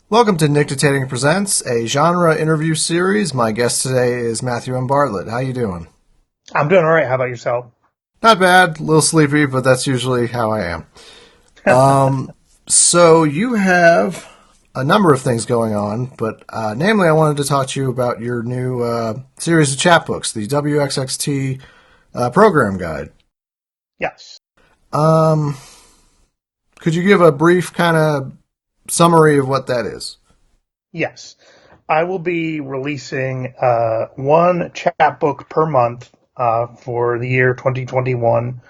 Welcome to NICTITATING Presents, a genre interview series. My guest today is Matthew M. Bartlett. How you doing? I'm doing all right. How about yourself? Not bad, a little sleepy, but that's usually how I am. So you have a number of things going on, but namely I wanted to talk to you about your new series of chapbooks, the WXXT program guide. Yes. Um, could you give a brief kind of summary of what that is? Yes. I will be releasing one chapbook per month for the year 2021.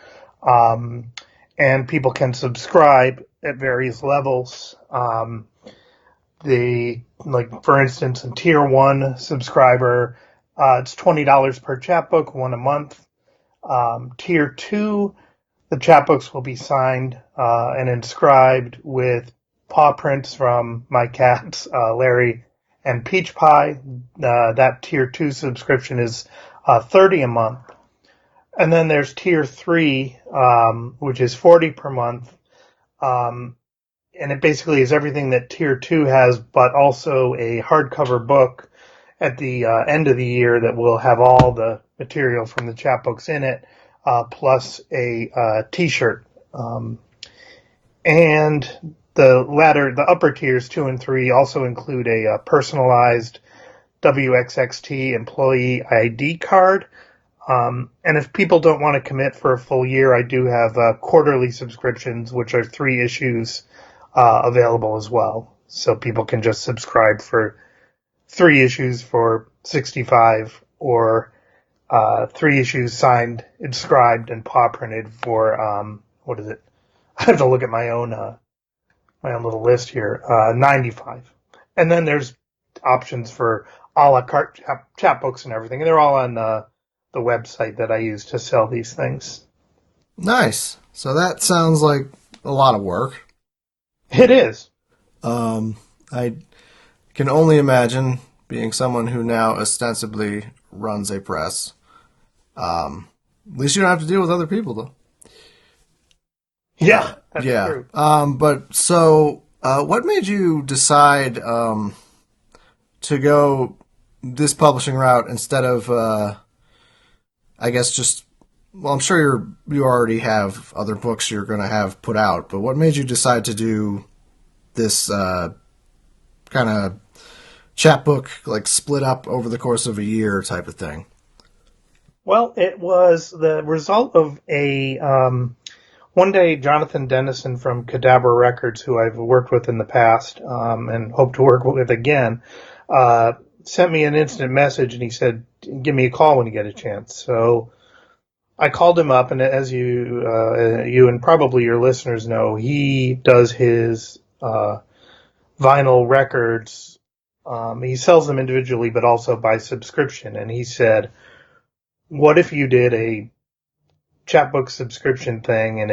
Um, and people can subscribe at various levels. For instance, a tier one subscriber, it's $20 per chapbook, one a month. Tier two, the chapbooks will be signed and inscribed with paw prints from my cats, Larry and Peach Pie. That tier two subscription is $30 a month. And then there's tier three, which is $40 per month. Um, and it basically is everything that tier two has, but also a hardcover book at the end of the year that will have all the material from the chapbooks in it, plus a T-shirt. And the upper tiers, 2 and 3, also include a personalized WXXT employee ID card. And if people don't want to commit for a full year, I do have quarterly subscriptions, which are 3 issues available as well. So people can just subscribe for 3 issues for 65, or 3 issues signed, inscribed, and paw printed for what is it? I have to look at my own little list here. 95, and then there's options for a la carte chapbooks and everything, and they're all on the website that I use to sell these things. Nice. So that sounds like a lot of work. It is. I can only imagine being someone who now ostensibly runs a press. At least you don't have to deal with other people, though. Yeah, that's Yeah. true. What made you decide to go this publishing route instead of, I guess, just? Well, I'm sure you already have other books you're going to have put out, but what made you decide to do this kind of chapbook, like split up over the course of a year type of thing? Well, it was the result of a one day Jonathan Dennison from Cadabra Records, who I've worked with in the past and hope to work with again, uh, sent me an instant message and he said, "Give me a call when you get a chance." So I called him up, and as you and probably your listeners know, he does his vinyl records. He sells them individually, but also by subscription. And he said, "What if you did a chapbook subscription thing?" And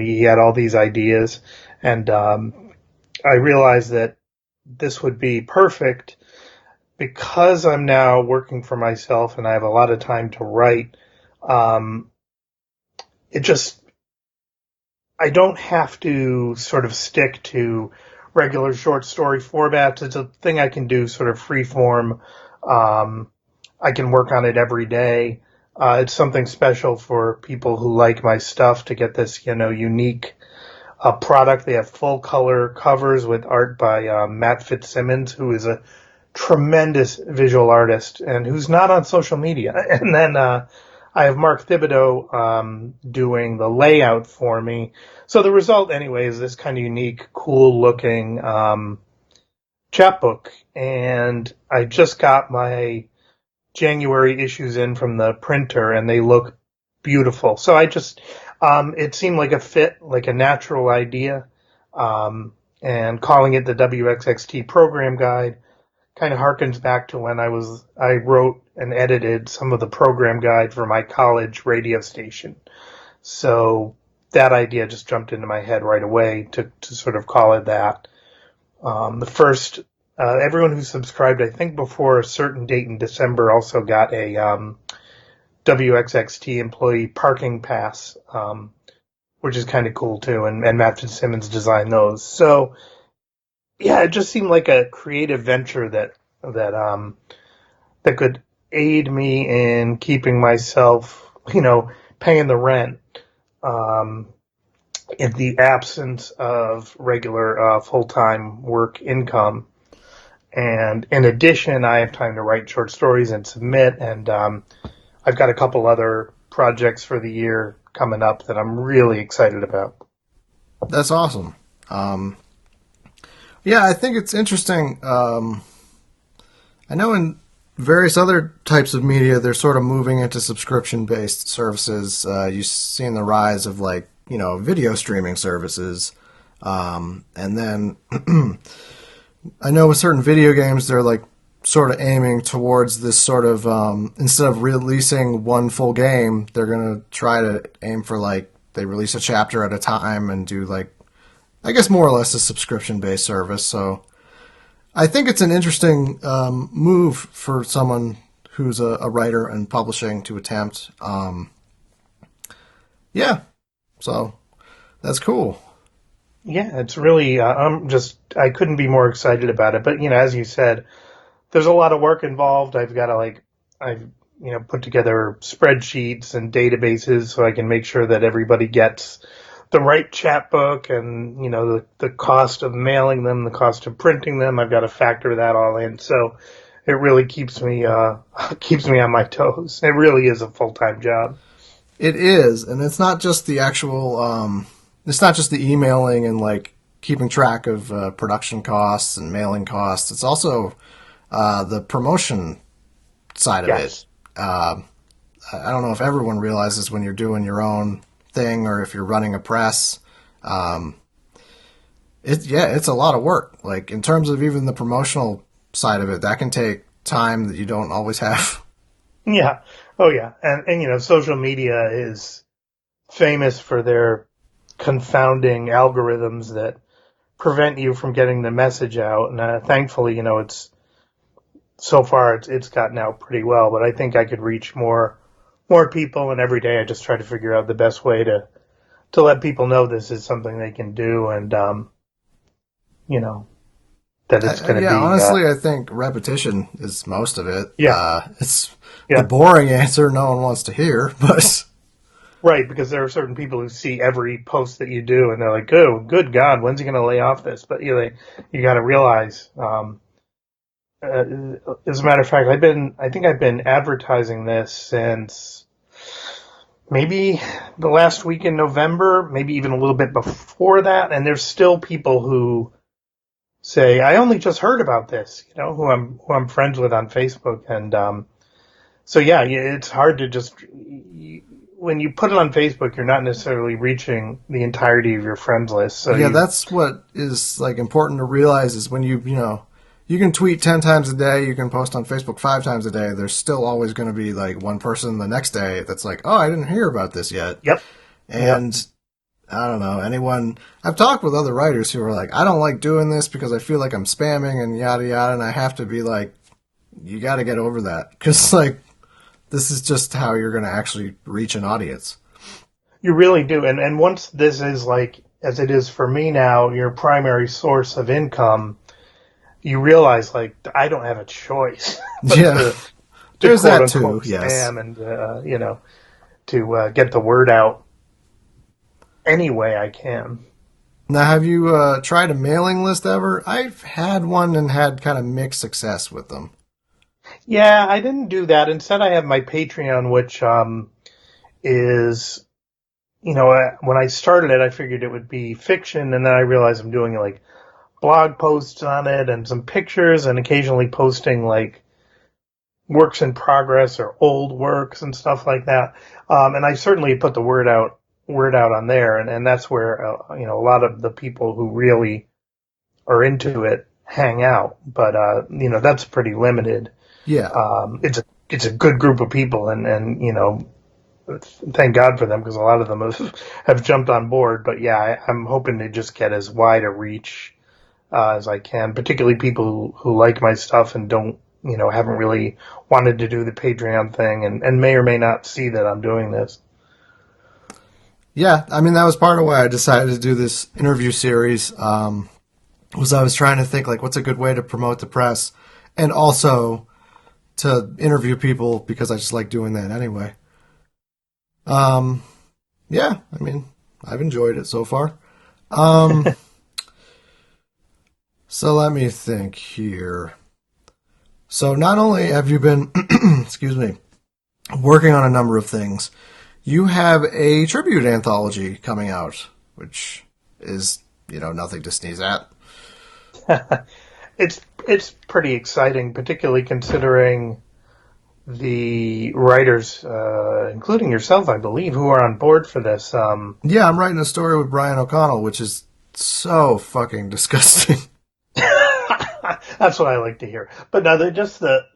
he had all these ideas, and I realized that this would be perfect because I'm now working for myself and I have a lot of time to write. Um, it just I don't have to sort of stick to regular short story formats. It's a thing I can do sort of free form. Um, I can work on it every day. It's something special for people who like my stuff to get this, unique product. They have full color covers with art by Matt Fitzsimmons, who is a tremendous visual artist and who's not on social media. And then I have Mark Thibodeau doing the layout for me. So the result, anyway, is this kind of unique, cool looking chapbook. And I just got my January issues in from the printer, and they look beautiful. So it seemed like a fit, like a natural idea. And calling it the WXXT program guide kind of harkens back to when I wrote and edited some of the program guide for my college radio station. So that idea just jumped into my head right away to sort of call it that. The first Everyone who subscribed, I think before a certain date in December, also got a WXXT employee parking pass, which is kind of cool too. And Matt Fitzsimmons designed those. So yeah, it just seemed like a creative venture that that could aid me in keeping myself, paying the rent, um, in the absence of regular full time work income. And in addition, I have time to write short stories and submit. And I've got a couple other projects for the year coming up that I'm really excited about. That's awesome. Um, yeah, I think it's interesting. I know in various other types of media, they're sort of moving into subscription based services. You've seen the rise of like, video streaming services. And then I know with certain video games, they're like sort of aiming towards this sort of, instead of releasing one full game, they're going to try to aim for like, they release a chapter at a time and do like, I guess more or less a subscription based service. So I think it's an interesting move for someone who's a writer and publishing to attempt. Yeah, so that's cool. Yeah, it's really, I couldn't be more excited about it. But, as you said, there's a lot of work involved. I've got to I've, put together spreadsheets and databases so I can make sure that everybody gets the right chapbook and, the cost of mailing them, the cost of printing them. I've got to factor that all in. So it really keeps me, keeps me on my toes. It really is a full-time job. It is, and it's not just the actual. It's not just the emailing and like keeping track of production costs and mailing costs. It's also the promotion side of it. Yes. I don't know if everyone realizes when you're doing your own thing or if you're running a press. Um, it's a lot of work. Like in terms of even the promotional side of it, that can take time that you don't always have. Yeah. Oh, yeah. And social media is famous for their confounding algorithms that prevent you from getting the message out. And thankfully, it's so far it's gotten out pretty well. But I think I could reach more people. And every day I just try to figure out the best way to let people know this is something they can do, and you know that it's going to Yeah, be. honestly, I think repetition is most of it. Yeah. It's the Yeah. boring answer no one wants to hear, but Right, because there are certain people who see every post that you do, and they're like, "Oh, good God, when's he going to lay off this?" But you got to realize. As a matter of fact, I think I've been advertising this since maybe the last week in November, maybe even a little bit before that, and there's still people who say, "I only just heard about this," who I'm friends with on Facebook, and so yeah, it's hard to just when you put it on Facebook, you're not necessarily reaching the entirety of your friends list. So yeah, that's what is like important to realize is when you can tweet 10 times a day, you can post on Facebook 5 times a day. There's still always going to be like one person the next day that's like, oh, I didn't hear about this yet. yep, yep, And I don't know, anyone, I've talked with other writers who are like, I don't like doing this because I feel like I'm spamming and yada yada. And I have to be like, you got to get over that. Because like, this is just how you're going to actually reach an audience. you really do. And once this is like as it is for me now, your primary source of income, you realize like I don't have a choice but Yeah, to there's quote that too, unquote yes. spam and to get the word out any way I can. Now, have you tried a mailing list ever? I've had one and had kind of mixed success with them. Yeah, I didn't do that. Instead, I have my Patreon, which is when I started it, I figured it would be fiction, and then I realized I'm doing like blog posts on it and some pictures, and occasionally posting like works in progress or old works and stuff like that. And I certainly put the word out on there, and that's where a lot of the people who really are into it hang out. But that's pretty limited. Yeah. It's a good group of people, and thank God for them because a lot of them have jumped on board. But yeah, I'm hoping to just get as wide a reach as I can, particularly people who like my stuff and don't, haven't really wanted to do the Patreon thing and may or may not see that I'm doing this. Yeah, I mean, that was part of why I decided to do this interview series. was I was trying to think like what's a good way to promote the press and also to interview people because I just like doing that anyway. Um, yeah, I mean, I've enjoyed it so far. Um, so let me think here. So not only have you been, excuse me, working on a number of things, you have a tribute anthology coming out, which is, nothing to sneeze at. It's pretty exciting, particularly considering the writers, including yourself, I believe, who are on board for this. Yeah, I'm writing a story with Brian O'Connell, which is so fucking disgusting. That's what I like to hear. But no, they're just the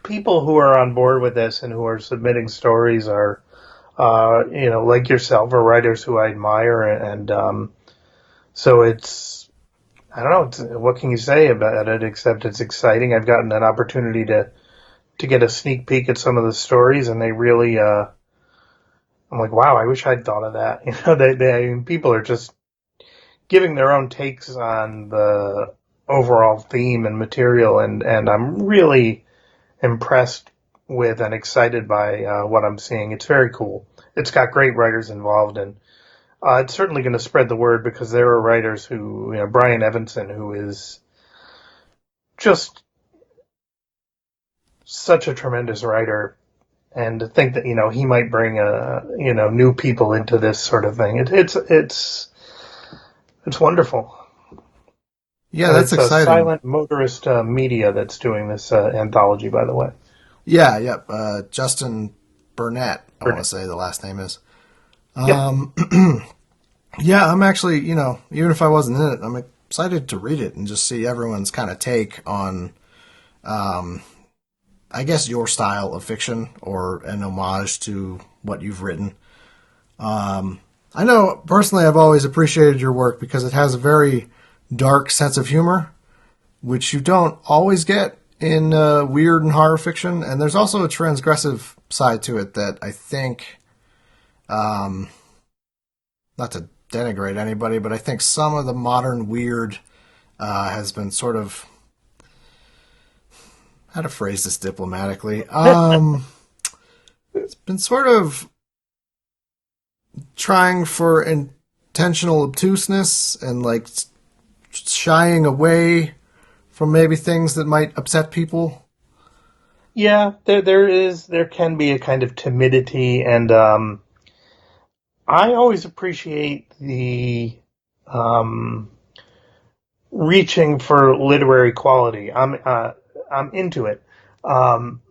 people who are on board with this and who are submitting stories are, like yourself, are writers who I admire, and so it's I don't know. What can you say about it except it's exciting? I've gotten an opportunity to get a sneak peek at some of the stories, and they really, I'm like, wow, I wish I'd thought of that. People are just giving their own takes on the overall theme and material, and I'm really impressed with and excited by what I'm seeing. It's very cool. It's got great writers involved, and it's certainly going to spread the word because there are writers who, Brian Evanson, who is just such a tremendous writer, and to think that he might bring new people into this sort of thing. It's wonderful, Yeah, and that's it's a exciting. Silent Motorist Media that's doing this anthology, by the way. Yeah, yep. Justin Burnett, I want to say the last name is. Yep. Um, yeah, I'm actually, even if I wasn't in it, I'm excited to read it and just see everyone's kind of take on, I guess, your style of fiction or an homage to what you've written. I know personally I've always appreciated your work because it has a very dark sense of humor, which you don't always get in weird and horror fiction. And there's also a transgressive side to it that I think, not to denigrate anybody, but I think some of the modern weird has been sort of, how to phrase this diplomatically, it's been sort of trying for intentional obtuseness and like shying away from maybe things that might upset people. Yeah, there can be a kind of timidity, and I always appreciate the um, reaching for literary quality. I'm into it, um,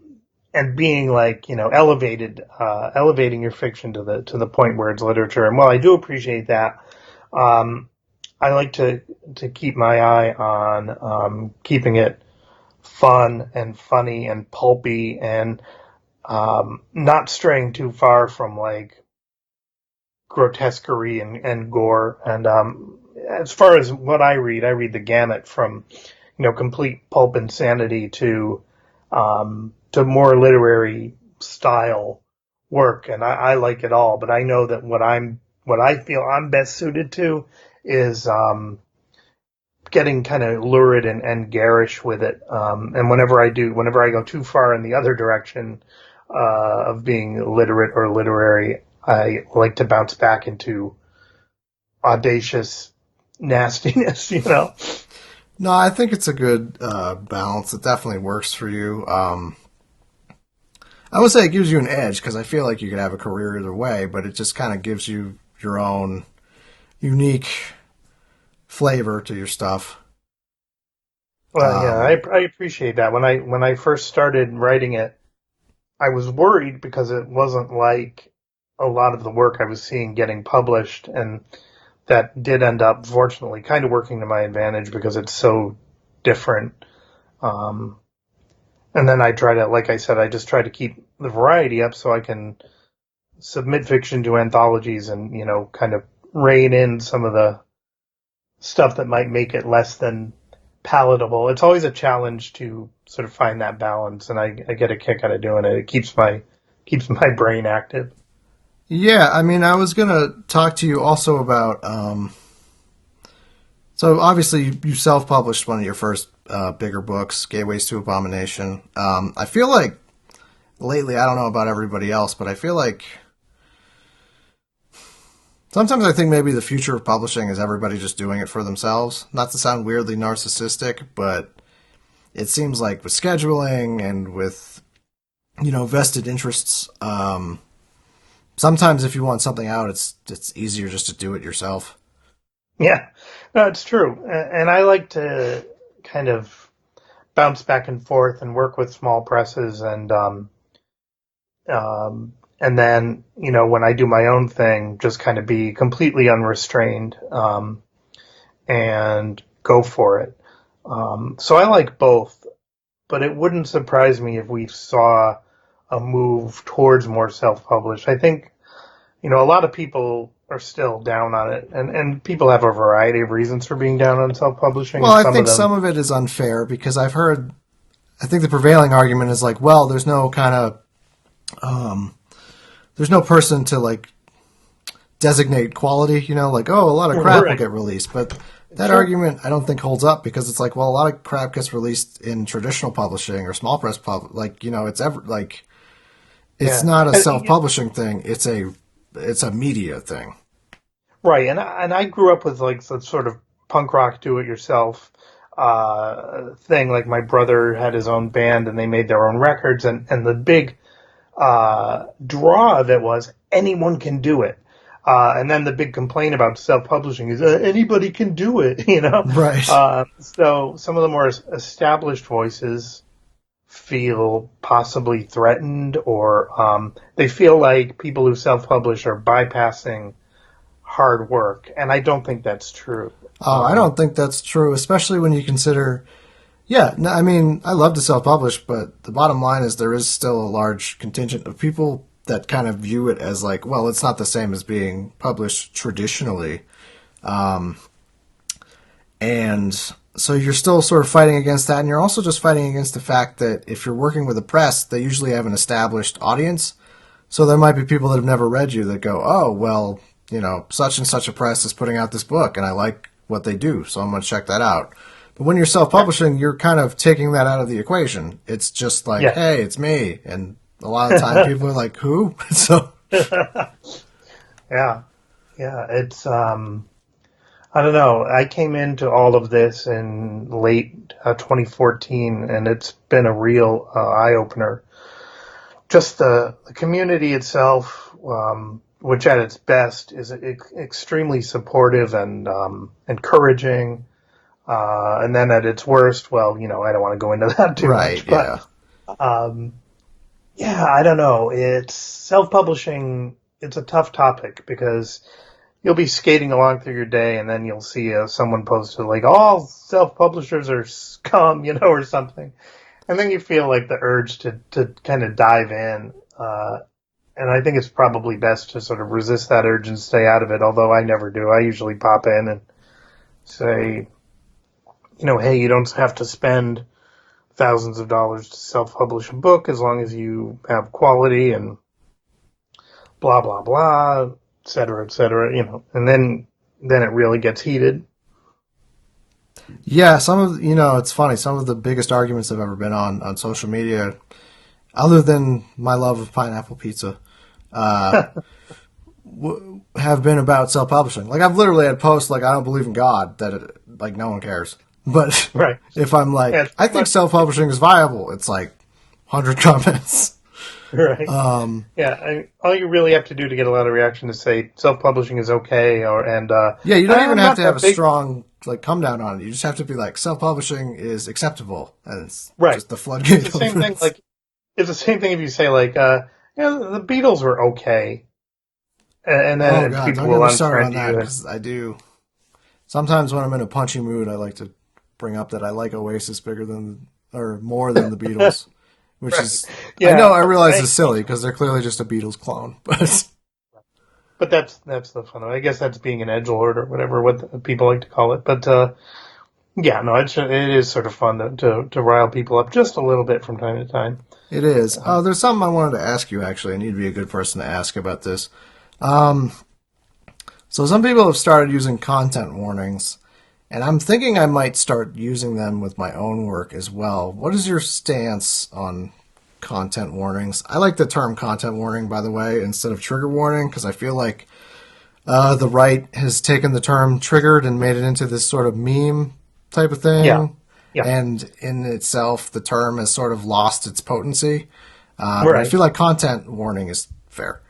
and being like elevated, elevating your fiction to the point where it's literature. And while I do appreciate that, um, I like to keep my eye on keeping it fun and funny and pulpy and not straying too far from like grotesquerie and gore. And as far as what I read the gamut from complete pulp insanity to more literary style work, and I like it all. But I know that what I feel I'm best suited to is getting kind of lurid and garish with it. And whenever I go too far in the other direction of being literate or literary, I like to bounce back into audacious nastiness. No, I think it's a good balance. It definitely works for you. I would say it gives you an edge because I feel like you could have a career either way, but it just kind of gives you your own unique flavor to your stuff. Well, yeah, Um, I appreciate that. When I first started writing it, I was worried because it wasn't like a lot of the work I was seeing getting published, and that did end up, fortunately, kind of working to my advantage because it's so different. Um, and then I try to, like I said, I just try to keep the variety up so I can submit fiction to anthologies and, kind of rein in some of the stuff that might make it less than palatable. It's always a challenge to sort of find that balance, and I get a kick out of doing it. It keeps my brain active. yeah, I mean, I was gonna talk to you also about So obviously you self-published one of your first bigger books, Gateways to Abomination. I feel like lately, I don't know about everybody else, but I feel like sometimes I think maybe the future of publishing is everybody just doing it for themselves. Not to sound weirdly narcissistic, but it seems like with scheduling and with, vested interests, sometimes if you want something out, it's easier just to do it yourself. Yeah, no, it's true. And I like to kind of bounce back and forth and work with small presses and then, when I do my own thing, just kind of be completely unrestrained, and go for it. So I like both, but it wouldn't surprise me if we saw a move towards more self-published. I think, a lot of people are still down on it, and people have a variety of reasons for being down on self-publishing, Well, and I some of think them, some of it is unfair because I think the prevailing argument is like, well, there's no person to like designate quality, like, oh, a lot of crap will right? get released. But that Sure. argument I don't think holds up because it's like, well, a lot of crap gets released in traditional publishing or small press like, it's Yeah. not a And, self-publishing thing. It's a media thing. right, and I grew up with like some sort of punk rock do-it-yourself thing. Like my brother had his own band, and they made their own records, and the big draw of it was anyone can do it. And then the big complaint about self-publishing is anybody can do it, Right. So some of the more established voices feel possibly threatened, or they feel like people who self-publish are bypassing hard work, and I don't think that's true. Oh, I don't think that's true, especially when you consider. Yeah, no, I mean, I love to self-publish, but the bottom line is there is still a large contingent of people that kind of view it as like, well, it's not the same as being published traditionally. And so you're still sort of fighting against that. And you're also just fighting against the fact that if you're working with a press, they usually have an established audience. So there might be people that have never read you that go, oh, well, such and such a press is putting out this book and I like what they do. So I'm going to check that out. But when you're Yeah, self-publishing, you're kind of taking that out of the equation. It's just like, yeah, hey, it's me. And a lot of the time people are like, who? So, yeah, yeah. It's I don't know. I came into all of this in late 2014, and it's been a real eye opener. Just the community itself, which at its best is extremely supportive and encouraging. And then at its worst, well, I don't want to go into that too right, much, but yeah. um, yeah, I don't know. It's self-publishing. It's a tough topic because you'll be skating along through your day, and then you'll see someone posted like all self-publishers are scum, or something, and then you feel like the urge to kind of dive in. And I think it's probably best to sort of resist that urge and stay out of it. Although I never do. I usually pop in and say, hey, you don't have to spend thousands of dollars to self-publish a book as long as you have quality and blah blah blah, et cetera, and then it really gets heated. Yeah, it's funny. Some of the biggest arguments I've ever been on social media, other than my love of pineapple pizza, have been about self-publishing. Like I've literally had posts like I don't believe in God that like no one cares. But Right. if I'm Yeah, like it's I pretty think much self-publishing is viable, it's like 100 comments. right. Yeah, all you really have to do to get a lot of reaction is say self-publishing is okay, or and Yeah, you don't even I'm have not to have that a big. strong like come down on it. You just have to be like self-publishing is acceptable, and it's Right. just the It's the floodgate same thing. opens. Like it's the same thing if you say like, the Beatles were okay, and Oh then God, people don't get will me started on unfriend that you. And because I do. Sometimes when I'm in a punchy mood, I like to bring up that I like Oasis bigger than or more than the Beatles, which right. is I know Yeah. I realize I, is silly because they're clearly just a Beatles clone, but but that's the fun of it. I guess that's being an edgelord or whatever what people like to call it. But yeah, no, it is sort of fun to rile people up just a little bit from time to time. it is. Um, There's something I wanted to ask you actually, and you'd be a good person to ask about this. So some people have started using content warnings, And I'm thinking I might start using them with my own work as well. What is your stance on content warnings? I like the term content warning, by the way, instead of trigger warning, because I feel like the right has taken the term triggered and made it into this sort of meme type of Yeah. thing. Yeah. And in itself, the term has sort of lost its potency. But I Right. feel like content warning is fair.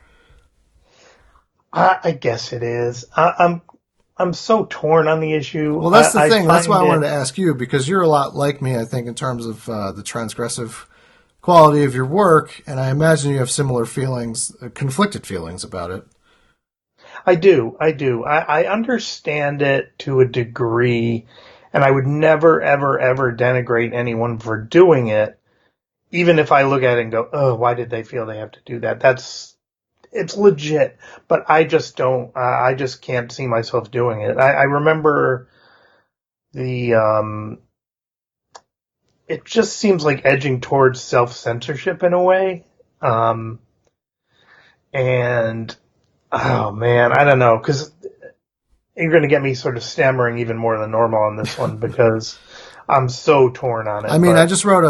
I guess it is. I'm so torn on the issue. Well, that's the I thing. That's why find I wanted it. to ask you, because you're a lot like me, I think, in terms of the transgressive quality of your work. And I imagine you have similar feelings, conflicted feelings about it. I do. I do. I understand it to a degree, and I would never, ever, ever denigrate anyone for doing it, even if I look at it and go, "Oh, why did they feel they have to do that?" That's it's legit, but I just don't. I just can't see myself doing it. I remember the. It just seems like edging towards self censorship in a way, um, and oh man, I don't know because you're going to get me sort of stammering even more than normal on this one because I'm so torn on I it. mean, I But just wrote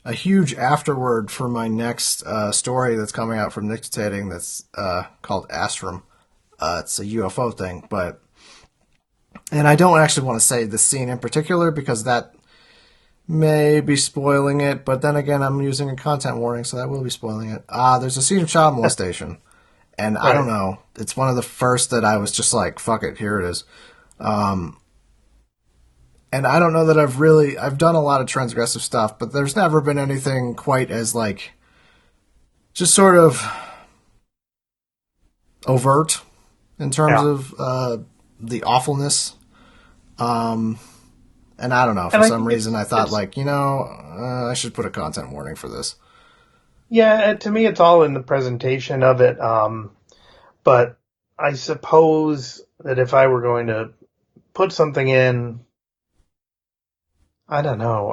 a huge afterword for my next story that's coming out from NICTITATING that's called Astrum. It's a UFO thing, but and I don't actually want to say the scene in particular because that may be spoiling it. But then again, I'm using a content warning, so that will be spoiling it. There's a scene of child molestation, and I don't right, know. It's one of the first that I was just like, "Fuck it, here it is." And I don't know that I've done a lot of transgressive stuff, but there's never been anything quite as like just sort of overt in terms yeah, of the awfulness. Um, and I don't know, for and I some think reason, I thought it's like, I should put a content warning for this. yeah. To me, it's all in the presentation of it. But I suppose that if I were going to put something in, I don't know.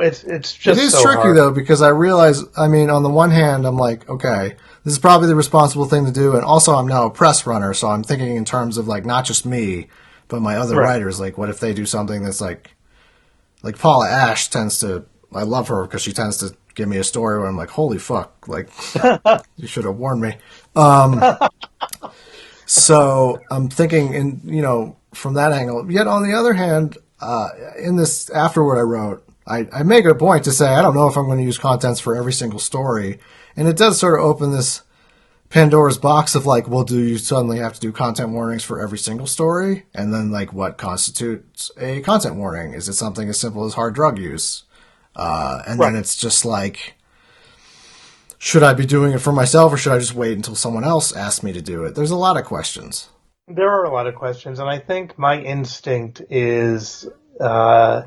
It's It just is so tricky hard. though because I realize, I mean, on the one hand, I'm like, okay, this is probably the responsible thing to do, and also I'm now a press runner, so I'm thinking in terms of like not just me, but my other Right. writers. Like, what if they do something that's like Paula Ash tends to. I love her because she tends to give me a story where I'm like, holy fuck, like you should have warned me. So I'm thinking, from that angle. Yet on the other hand, in this afterward I wrote, I make a point to say I don't know if I'm going to use contents for every single story, and it does sort of open this Pandora's box of like, well, do you suddenly have to do content warnings for every single story? And then like, what constitutes a content warning? Is it something as simple as hard drug use? And then Right. it's just like, should I be doing it for myself or should I just wait until someone else asks me to do it? There's a lot of questions. There are a lot of questions, and I think my instinct is uh,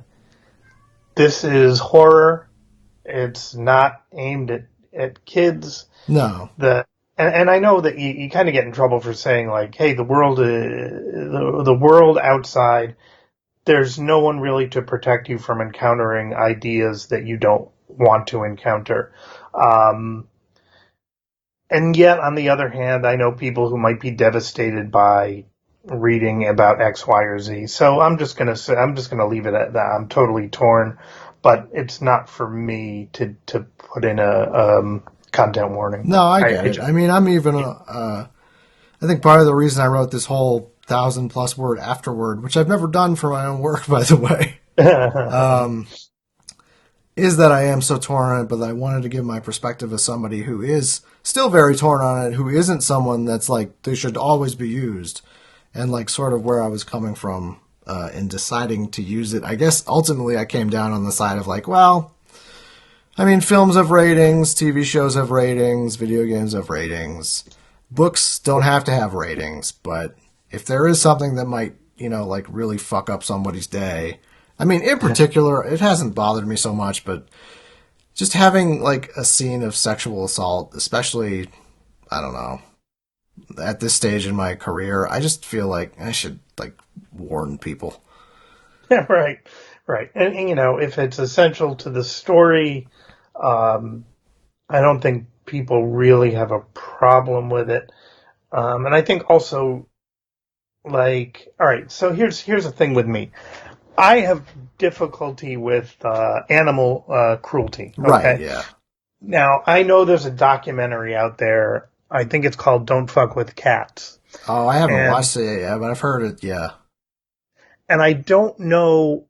this is horror. It's not aimed at kids. No. The and I know that you kind of get in trouble for saying like, hey, the world outside, there's no one really to protect you from encountering ideas that you don't want to encounter. Um, and yet, on the other hand, I know people who might be devastated by reading about X, Y, or Z. So I'm just gonna leave it at that. I'm totally torn, but it's not for me to put in a content warning. No, I I get it it. just I mean, I'm even, I think part of the reason I wrote this whole 1,000+ word afterword, which I've never done for my own work, by the way, is that I am so torn on it, but I wanted to give my perspective as somebody who is still very torn on it, who isn't someone that's like, they should always be used, and like sort of where I was coming from in deciding to use it. I guess ultimately I came down on the side of like, well, I mean, films have ratings, TV shows have ratings, video games have ratings. Books don't have to have ratings, but if there is something that might, like really fuck up somebody's day, I mean, in particular, it hasn't bothered me so much, but just having like a scene of sexual assault, especially, I don't know, at this stage in my career, I just feel like I should like warn people. right, right. And if it's essential to the story, um, I don't think people really have a problem with it. And I think also like, all right, so here's the thing with me. I have difficulty with animal cruelty. Right, Okay, yeah. now I know there's a documentary out there. I think it's called "Don't Fuck with Cats," Oh, I haven't and watched it yet, but I've heard it, yeah. I don't know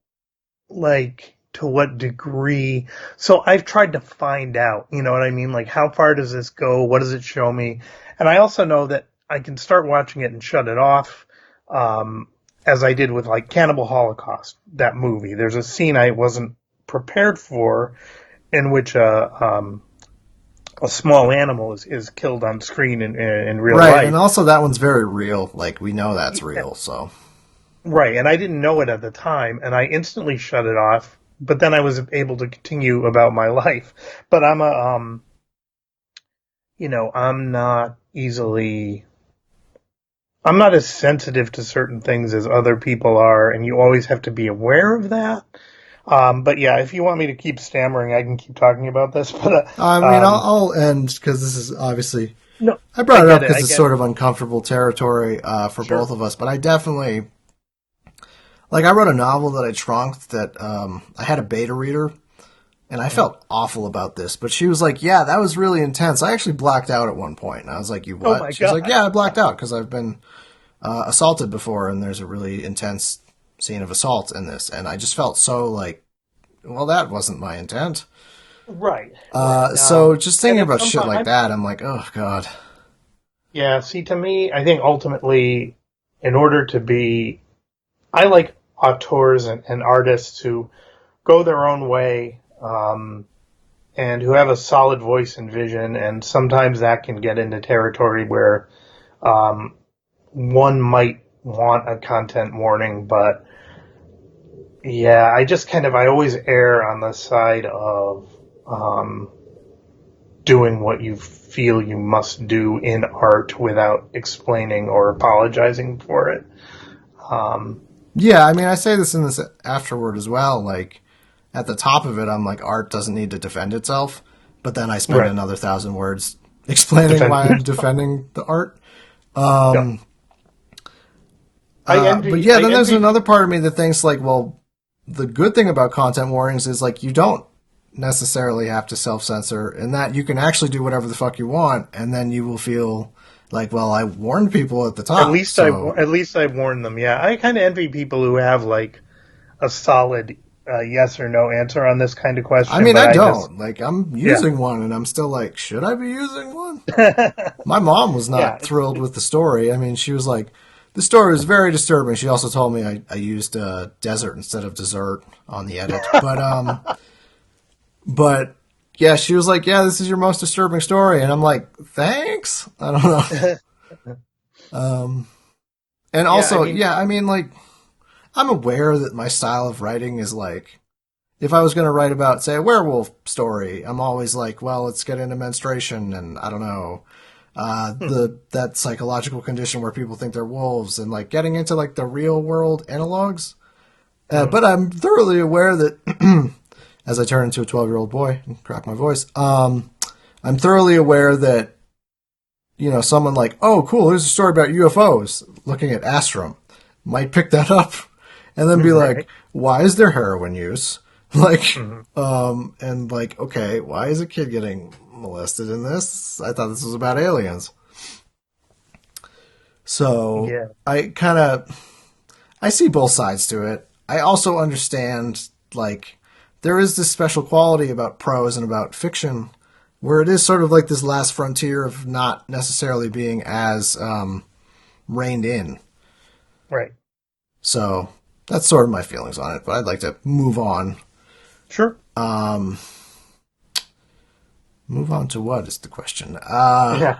like to what degree. So I've tried to find out. You know what I mean? Like, how far does this go? What does it show me? And I also know that I can start watching it and shut it off. Um, as I did with like Cannibal Holocaust, that movie. There's a scene I wasn't prepared for in which a small animal is killed on screen in real Right, and life. also that one's very real. Like, we know that's real, so. Right, and I didn't know it at the time, and I instantly shut it off. But then I was able to continue about my life. But I'm not easily, I'm not as sensitive to certain things as other people are, and you always have to be aware of that. But yeah, if you want me to keep stammering, I can keep talking about this. But I mean, I'll end because this is obviously. no, I I brought it up get it. because I it's get sort it. of uncomfortable territory for both Sure. of us, but I definitely. Like, I wrote a novel that I trunked that I had a beta reader, and I Mhm. felt awful about this, but she was like, yeah, that was really intense. I actually blacked out at one point, and I was like, you Oh what? my She's like, God. yeah, I blacked out because I've been assaulted before, and there's a really intense scene of assault in this, and I just felt so like, well, that wasn't my intent. Right. Right. So just And thinking at about some shit point, like that, I'm like, oh god. yeah. See, to me, I think ultimately, in order to be, I like auteurs and artists who go their own way, and who have a solid voice and vision. And sometimes that can get into territory where um, one might want a content warning, but yeah, I always err on the side of um, doing what you feel you must do in art without explaining or apologizing for it. Um, Yeah, I mean, I say this in this afterword as well. Like, at the top of it, I'm like, art doesn't need to defend itself. But then I spend right. another 1,000 words explaining Defend why I'm yourself. defending the art. Yeah. But yeah, I then there's envy another people. part of me that thinks like, well, the good thing about content warnings is like you don't necessarily have to self censor, and that you can actually do whatever the fuck you want, and then you will feel like, well, I warned people at the top, so. At least I warned them. Yeah, I kind of envy people who have like a solid yes or no answer on this kind of I question. mean, But I I just don't. Like, I'm yeah, using one, and I'm still like, should I be using one? My mom was yeah. not thrilled with the story. I mean, she was like, the story was very disturbing. She also told me I used desert instead of dessert on the edit. But yeah, she was like, yeah, this is your most disturbing story. And I'm like, thanks? I don't know. Um, and Yeah, I also, mean, yeah, I mean, like, I'm aware that my style of writing is like, if I was going to write about, say, a werewolf story, I'm always like, well, let's get into menstruation and I don't know, the that psychological condition where people think they're wolves and like getting into like the real world analogs. mhm. But I'm thoroughly aware that as I turn into a 12-year-old boy and crack my voice, I'm thoroughly aware that someone like, oh, cool, here's a story about UFOs looking at Astrum, might pick that up and then be like, Right. why is there heroin use? Like, Hmm. and like, okay, why is a kid getting molested in this? I thought this was about aliens. So Yeah. I see both sides to it. I also understand, like, there is this special quality about prose and about fiction where it is sort of like this last frontier of not necessarily being as reined in. Right. So that's sort of my feelings on it, but I'd like to move on. Sure. Move on to what is the question? Yeah.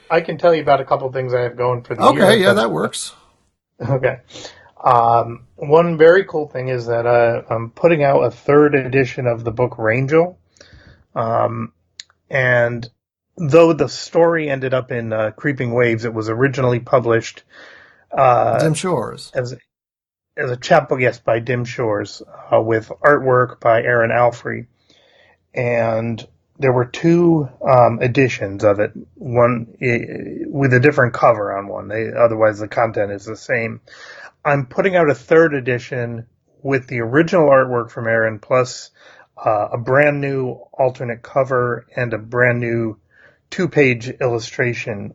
I can tell you about a couple things I have going for the year Okay, if yeah, that's that works. okay. One very cool thing is that I'm putting out a third edition of the book Rangel. Um, and though the story ended up in Creeping Waves, it was originally published uh, Dim Shores. as a chapbook, yes, by Dim Shores, with artwork by Aaron Alfrey. And there were two editions of it, one with a different cover on one. Otherwise, the content is the same. I'm putting out a third edition with the original artwork from Aaron, plus a brand new alternate cover and a brand new two-page illustration,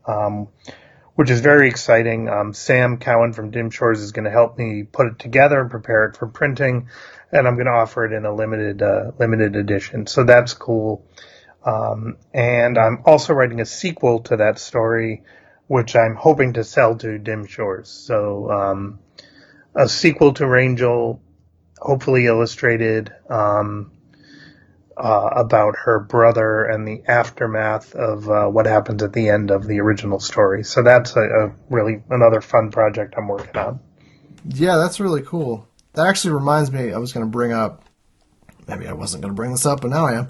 which is very exciting. Sam Cowan from Dim Shores is going to help me put it together and prepare it for printing, and I'm going to offer it in a limited edition. So that's cool. And I'm also writing a sequel to that story, which I'm hoping to sell to Dim Shores. So a sequel to Rangel, hopefully illustrated, about her brother and the aftermath of what happens at the end of the original story. So that's a really another fun project I'm working on. Yeah, that's really cool. That actually reminds me, I was going to bring up, maybe I wasn't going to bring this up, but now I am.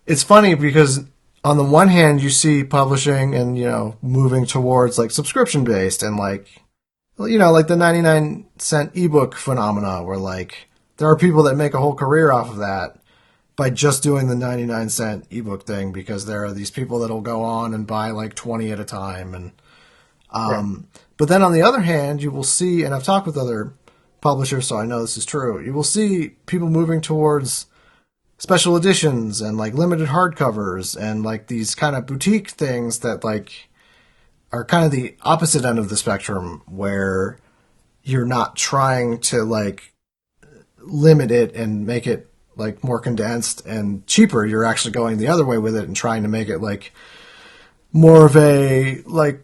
It's funny because on the one hand, you see publishing and, moving towards like subscription based and like, like the 99-cent ebook phenomena where like there are people that make a whole career off of that by just doing the 99-cent ebook thing because there are these people that'll go on and buy like 20 at a time. And, Right. but then on the other hand, you will see, and I've talked with other publishers, so I know this is true, you will see people moving towards special editions and like limited hardcovers and like these kind of boutique things that like are kind of the opposite end of the spectrum where you're not trying to like limit it and make it like more condensed and cheaper. You're actually going the other way with it and trying to make it like more of a like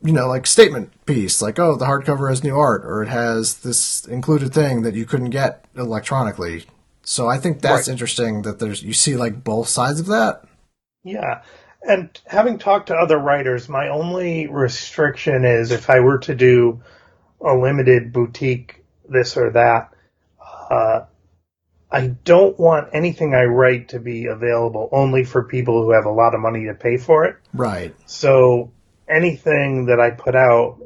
like statement piece, like, oh, the hardcover has new art or it has this included thing that you couldn't get electronically. So I think that's Right. interesting that you see like both sides of that. Yeah. And having talked to other writers, my only restriction is if I were to do a limited boutique this or that, uh, I don't want anything I write to be available only for people who have a lot of money to pay for it. Right. So anything that I put out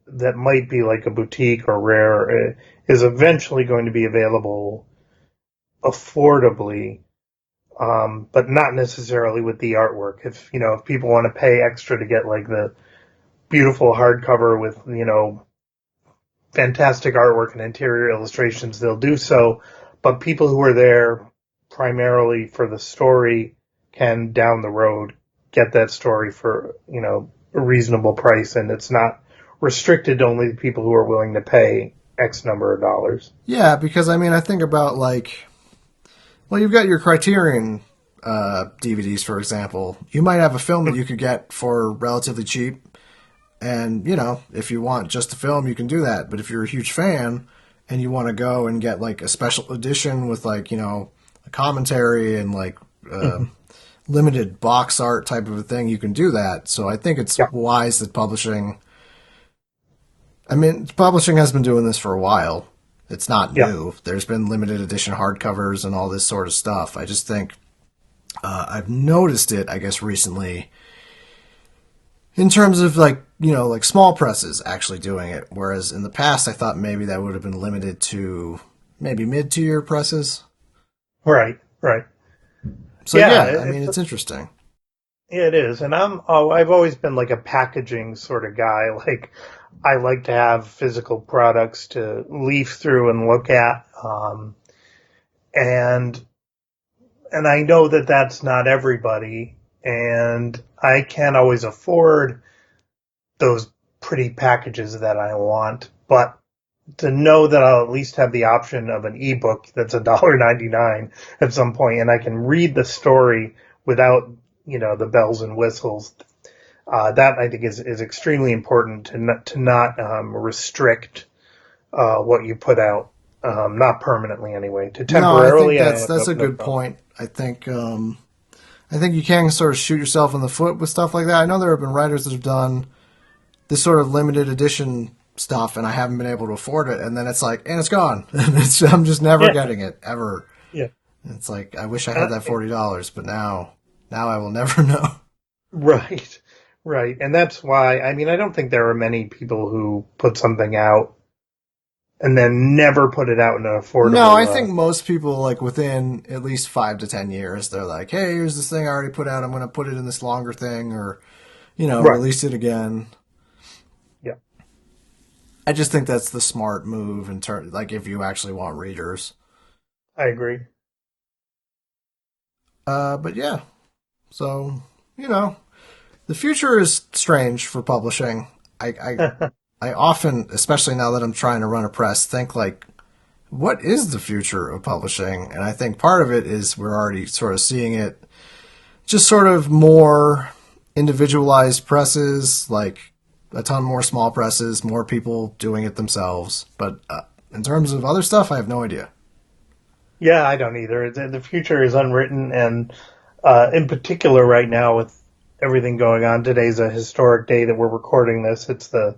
that might be like a boutique or rare is eventually going to be available affordably, but not necessarily with the artwork. If people want to pay extra to get like the beautiful hardcover with fantastic artwork and interior illustrations, they'll do so. But people who are there primarily for the story can down the road get that story for a reasonable price, and it's not restricted to only the people who are willing to pay X number of dollars. Yeah, because I mean, I think about like, well, you've got your Criterion DVDs, for example. You might have a film that you could get for relatively cheap, and if you want just the film, you can do that. But if you're a huge fan and you want to go and get like a special edition with like a commentary and like limited box art type of a thing, you can do that. So I think it's Yeah, wise that publishing. I mean, publishing has been doing this for a while. It's not yeah, new. There's been limited edition hardcovers and all this sort of stuff. I just think I've noticed it, I guess, recently in terms of like, like small presses actually doing it. Whereas in the past, I thought maybe that would have been limited to maybe mid-tier presses. right, right. So Yeah, yeah, I mean, it's interesting. it is, and I've always been like a packaging sort of guy. Like I like to have physical products to leaf through and look at, and I know that that's not everybody, and I can't always afford those pretty packages that I want, but to know that I'll at least have the option of an ebook that's $1.99 at some point, and I can read the story without the bells and whistles. That I think is extremely important to not restrict what you put out, not permanently anyway. To No, I think temporarily, I that's have that's a no good problem. point. I think you can sort of shoot yourself in the foot with stuff like that. I know there have been writers that have done this sort of limited edition stuff, and I haven't been able to afford it. And then it's like, and it's gone. And I'm just never Yeah, getting it ever. yeah, It's like I wish I had uh, that $40, but now I will never know. right, right, and that's why. I mean, I don't think there are many people who put something out and then never put it out in an No, I affordable. think most people, like within at least 5 to 10 years, they're like, "Hey, here's this thing I already put out. I'm going to put it in this longer thing, or Right. release it again." Yeah, I just think that's the smart move in turn. Like, if you actually want readers. I agree. But yeah, so you know, the future is strange for publishing. I often, especially now that I'm trying to run a press, think like, what is the future of publishing? And I think part of it is we're already sort of seeing it, just sort of more individualized presses, like a ton more small presses, more people doing it themselves. But in terms of other stuff, I have no idea. Yeah, I don't either. The future is unwritten, and in particular, right now with everything going on, today's a historic day that we're recording this. It's the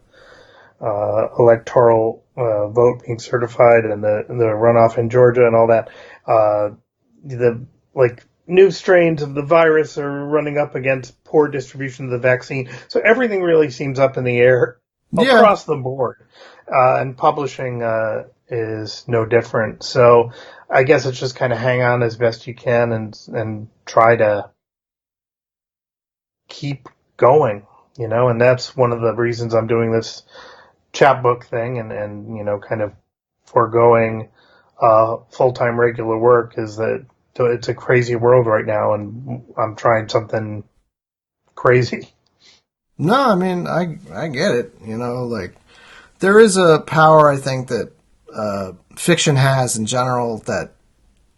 electoral vote being certified, and the runoff in Georgia, and all that. The like new strains of the virus are running up against poor distribution of the vaccine, so everything really seems up in the air Yeah, across the board, and publishing is no different. So I guess it's just kind of hang on as best you can and try to keep going, and that's one of the reasons I'm doing this chapbook thing and kind of foregoing full-time regular work is that it's a crazy world right now, and I'm trying something crazy. no, I mean, I get it. Like there is a power I think that fiction has in general that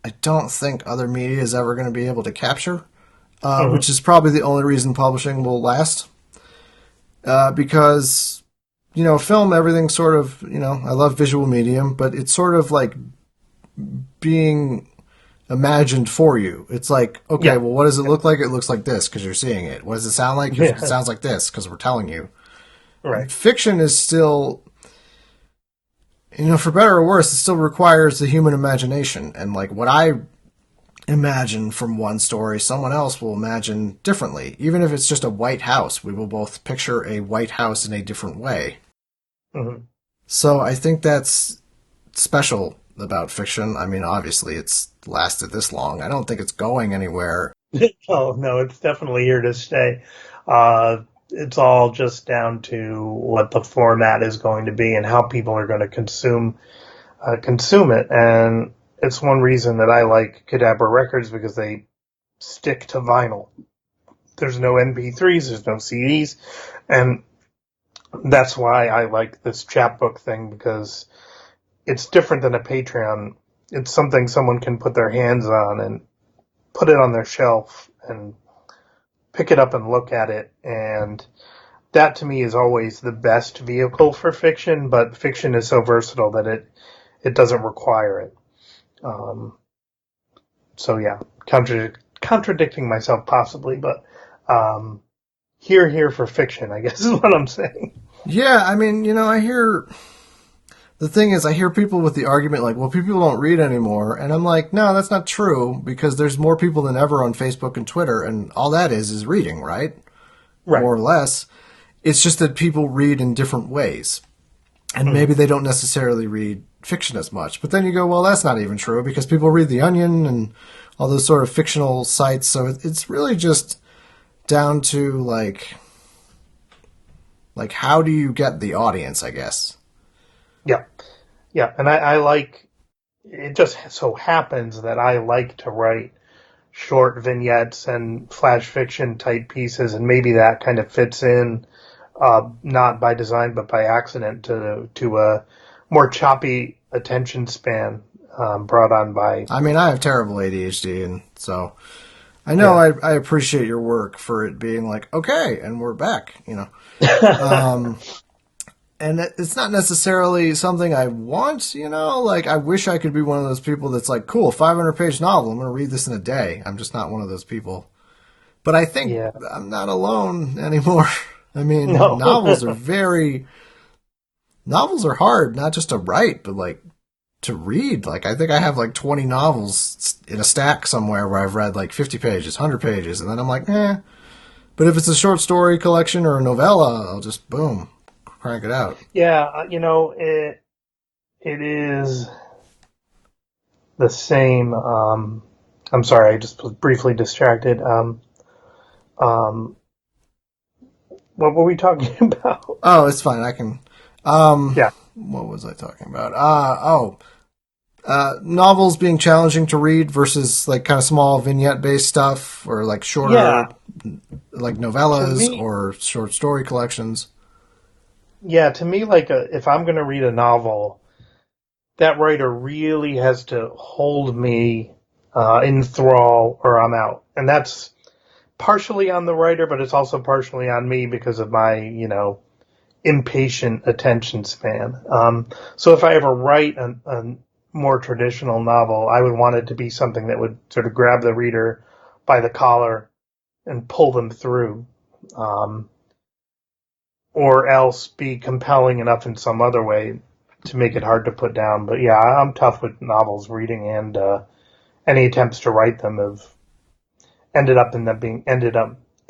I don't think other media is ever going to be able to capture, which Hmm. is probably the only reason publishing will last. Because film, everything sort of, I love visual medium, but it's sort of like being imagined for you. It's like, okay, Yeah. well, what does it look like? It looks like this because you're seeing it. What does it sound like? It Yeah. sounds like this because we're telling you. Right. Fiction is still, for better or worse, it still requires the human imagination. And like what I imagine from one story, someone else will imagine differently. Even if it's just a white house, we will both picture a white house in a different way. Hmm. So I think that's special about fiction. I mean, obviously, it's lasted this long. I don't think it's going anywhere. Oh no, it's definitely here to stay. It's all just down to what the format is going to be and how people are going to consume it. And it's one reason that I like Cadabra Records, because they stick to vinyl. There's no MP3s, there's no CDs, and that's why I like this chapbook thing, because it's different than a Patreon. It's something someone can put their hands on and put it on their shelf and pick it up and look at it. And that to me is always the best vehicle for fiction, but fiction is so versatile that it doesn't require it. Um, so yeah, contradicting myself possibly, but um, here for fiction, I guess is what I'm saying. Yeah, I mean, I hear the thing is, I hear people with the argument like, well, people don't read anymore. And I'm like, no, that's not true because there's more people than ever on Facebook and Twitter. And all that is reading, right? Right. More or less. It's just that people read in different ways. And maybe Mm-hmm. they don't necessarily read fiction as much. But then you go, well, that's not even true because people read The Onion and all those sort of fictional sites. So it's really just down to like how do you get the audience, I guess. Yeah. Yeah. And I like, it just so happens that I like to write short vignettes and flash fiction type pieces, and maybe that kind of fits in, not by design but by accident, to a more choppy attention span, brought on by. I mean, I have terrible ADHD, and so I know Yeah. I appreciate your work for it being like, okay, and we're back. And it's not necessarily something I want. Like, I wish I could be one of those people that's like, cool, 500-page novel, I'm going to read this in a day. I'm just not one of those people. But I think Yeah. I'm not alone anymore. I mean, No. novels are hard, not just to write, but like to read. Like, I think I have like 20 novels in a stack somewhere where I've read like 50 pages, 100 pages, and then I'm like, eh. But if it's a short story collection or a novella, I'll just boom, crank it out. Yeah. It is the same. I'm sorry, I just was briefly distracted. Um, what were we talking about? Oh, it's fine. I can. Yeah, What was I talking about? Novels being challenging to read versus like kind of small vignette based stuff, or like yeah. shorter, like To novellas me, or short story collections. yeah. To me, like if I'm going to read a novel, that writer really has to hold me in thrall, or I'm out. And that's partially on the writer, but it's also partially on me because of my, impatient attention span. So if I ever write a more traditional novel, I would want it to be something that would sort of grab the reader by the collar and pull them through, um, or else be compelling enough in some other way to make it hard to put down. But yeah, I'm tough with novels reading, and any attempts to write them have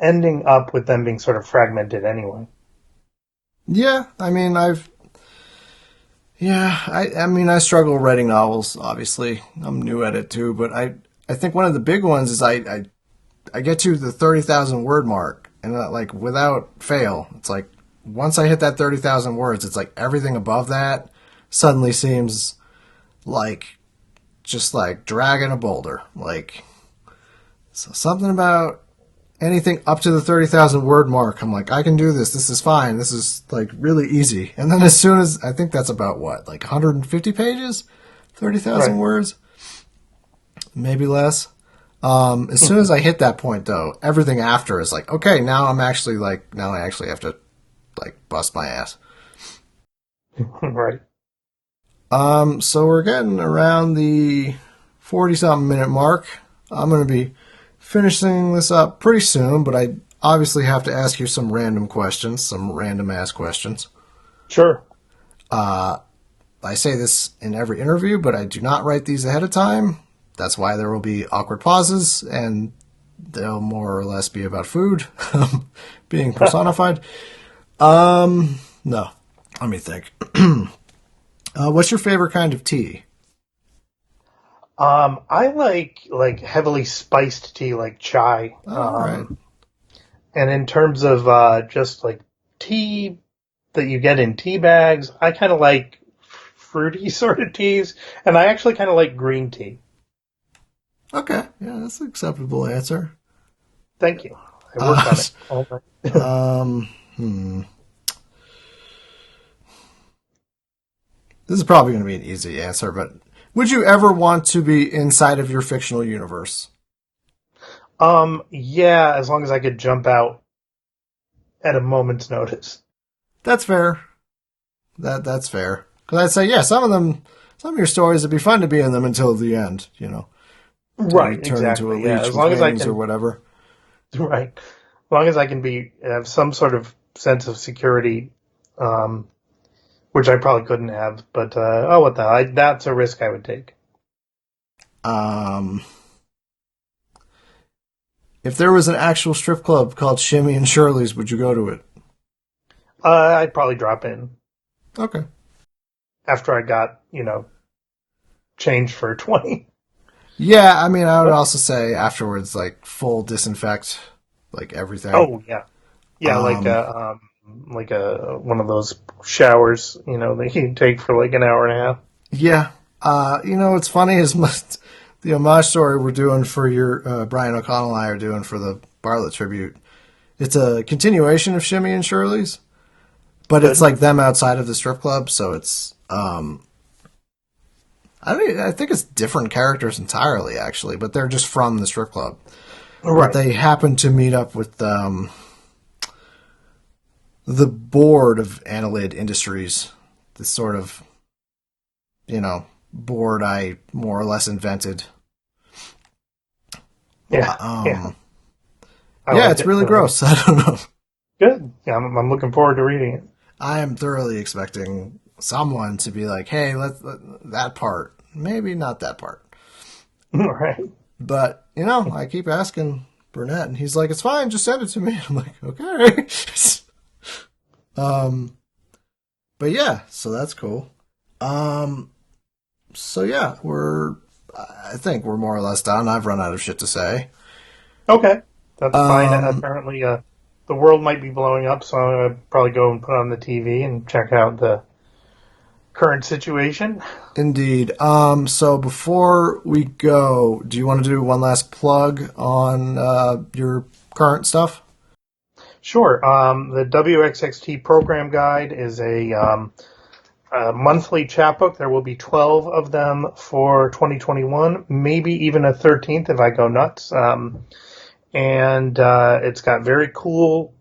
ending up with them being sort of fragmented anyway. Yeah, I mean, I mean, I struggle writing novels. Obviously, I'm new at it too, but I think one of the big ones is I get to the 30,000 word mark, and like without fail, it's like once I hit that 30,000 words, it's like everything above that suddenly seems like just like dragging a boulder. Like so something about anything up to the 30,000 word mark, I'm like, I can do this. This is fine. This is like really easy. And then as soon as I think that's about what, like 150 pages, 30,000 Right. words, maybe less. As soon as I hit that point, though, everything after is like, okay, now I'm actually like, now I actually have to like bust my ass. Right. So we're getting around the 40 something minute mark. I'm going to be finishing this up pretty soon, but I obviously have to ask you some random questions, some random ass questions. Sure. I say this in every interview, but I do not write these ahead of time. That's why there will be awkward pauses, and they'll more or less be about food being personified. No, let me think. What's your favorite kind of tea? I like heavily spiced tea, like chai. All right. And in terms of just like tea that you get in tea bags, I kind of like fruity sort of teas, and I actually kind of like green tea. Okay. Yeah, that's an acceptable answer. Thank you. I work Uh, on it all night. um, hmm. This is probably going to be an easy answer, but would you ever want to be inside of your fictional universe? Yeah, as long as I could jump out at a moment's notice. That's fair. That's fair. Because I'd say, yeah, some of your stories would be fun to be in them until the end. You know, until you Right, turn into a exactly. Yeah, leech as with long as I wings or can. whatever. Right, as long as I can be have some sort of sense of security, um, which I probably couldn't have. But oh, what the hell? That's a risk I would take. Um, if there was an actual strip club called Shimmy and Shirley's, would you go to it? I'd probably drop in Okay. after I got change for 20. Yeah, I mean, I would also say afterwards, like full disinfect, like everything. Oh yeah, yeah, Um, like a one of those showers, that you take for like an hour and a half. yeah. What's funny is the homage story we're doing for your Brian O'Connell and I are doing for the Bartlett tribute. It's a continuation of Shimmy and Shirley's, but it's Good. like them outside of the strip club. So it's I think it's different characters entirely actually, but they're just from the strip club. But Right. they happen to meet up with the board of Annelid Industries, this sort of board I more or less invented. Yeah. Yeah. Um, I yeah, like it's it. really gross. I don't know. Good. Yeah, I'm looking forward to reading it. I am thoroughly expecting someone to be like, "Hey, that part, maybe not that part." All right. But I keep asking Burnett, and he's like, "It's fine, just send it to me." I'm like, "Okay." um, but yeah, so that's cool. Um, so yeah, I think we're more or less done. I've run out of shit to say. Okay, that's fine. Um, Apparently, the world might be blowing up, so I'm gonna probably go and put on the TV and check out the current situation. Indeed. So before we go, do you want to do one last plug on your current stuff? Sure. The WXXT program guide is a monthly chapbook. There will be 12 of them for 2021, maybe even a 13th if I go nuts. And it's got very cool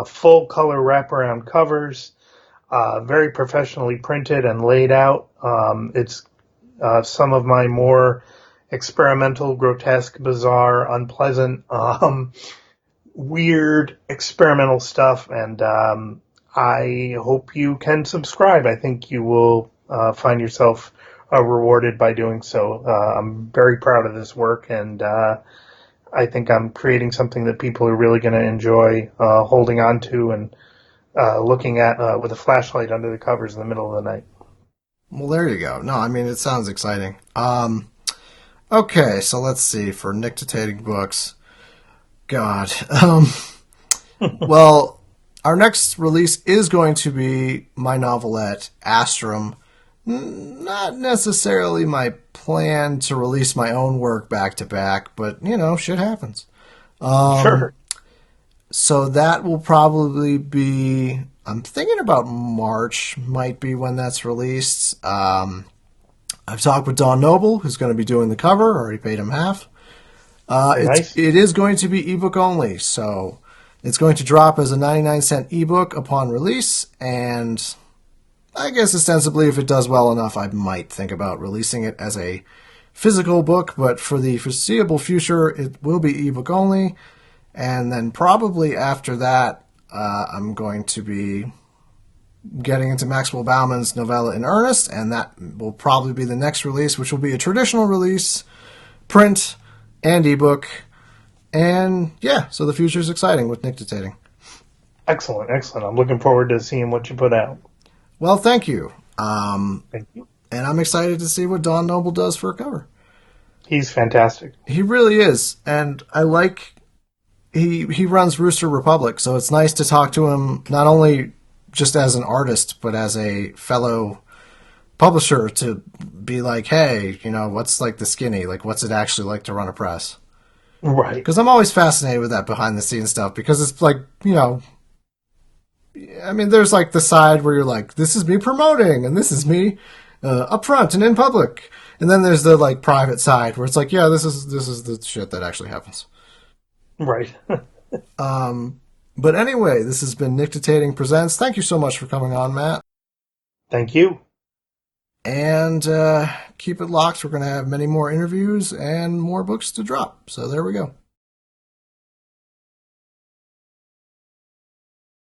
full color wraparound covers, very professionally printed and laid out. It's some of my more experimental, grotesque, bizarre, unpleasant, weird experimental stuff, and I hope you can subscribe. I think you will find yourself rewarded by doing so. I'm very proud of this work, and I think I'm creating something that people are really going to enjoy holding on to and looking at with a flashlight under the covers in the middle of the night. Well, there you go. No, I mean it sounds exciting. Okay, so let's see for nictitating books. God. Well, our next release is going to be my novelette, Astrum. Not necessarily my plan to release my own work back to back, but, shit happens. Sure. So that will probably be, I'm thinking about March, might be when that's released. I've talked with Don Noble, who's going to be doing the cover, already paid him half. Very nice. It is going to be ebook only, so it's going to drop as a 99-cent ebook upon release, and I guess ostensibly if it does well enough, I might think about releasing it as a physical book, but for the foreseeable future, it will be ebook only, and then probably after that, I'm going to be getting into Maxwell Bauman's novella in earnest, and that will probably be the next release, which will be a traditional release, print, and ebook. And yeah, so the future is exciting with nictitating. Excellent, excellent. I'm looking forward to seeing what you put out. Well, thank you. Thank you. And I'm excited to see what Don Noble does for a cover. He's fantastic. He really is. And I like he runs Rooster Republic, so it's nice to talk to him not only just as an artist, but as a fellow publisher to be like, hey, what's like the skinny? Like, what's it actually like to run a press? Right. Because I'm always fascinated with that behind the scenes stuff because it's like, I mean, there's like the side where you're like, this is me promoting and this is me up front and in public. And then there's the like private side where it's like, yeah, this is the shit that actually happens. Right. But anyway, this has been Nictitating Presents. Thank you so much for coming on, Matt. Thank you. And keep it locked. We're going to have many more interviews and more books to drop. So there we go.